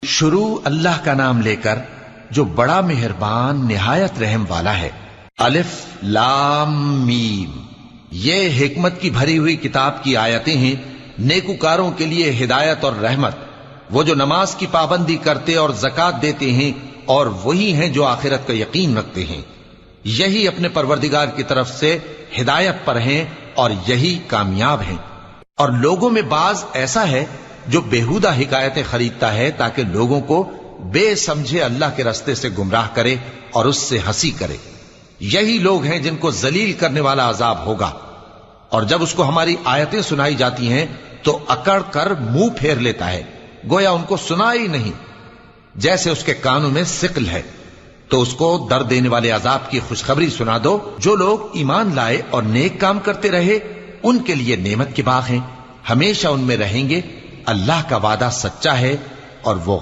شروع اللہ کا نام لے کر جو بڑا مہربان نہایت رحم والا ہے۔ الف لام میم، یہ حکمت کی بھری ہوئی کتاب کی آیتیں ہیں، نیکوکاروں کے لیے ہدایت اور رحمت، وہ جو نماز کی پابندی کرتے اور زکوٰۃ دیتے ہیں، اور وہی ہیں جو آخرت کا یقین رکھتے ہیں، یہی اپنے پروردگار کی طرف سے ہدایت پر ہیں اور یہی کامیاب ہیں۔ اور لوگوں میں بعض ایسا ہے جو بیہودہ حکایتیں خریدتا ہے تاکہ لوگوں کو بے سمجھے اللہ کے رستے سے گمراہ کرے اور اس سے ہنسی کرے، یہی لوگ ہیں جن کو ذلیل کرنے والا عذاب ہوگا۔ اور جب اس کو ہماری آیتیں سنائی جاتی ہیں تو اکڑ کر منہ پھیر لیتا ہے، گویا ان کو سنا ہی نہیں، جیسے اس کے کانوں میں ثقل ہے۔ تو اس کو درد دینے والے عذاب کی خوشخبری سنا دو۔ جو لوگ ایمان لائے اور نیک کام کرتے رہے ان کے لیے نعمت کے باغ ہیں، ہمیشہ ان میں رہیں گے۔ اللہ کا وعدہ سچا ہے اور وہ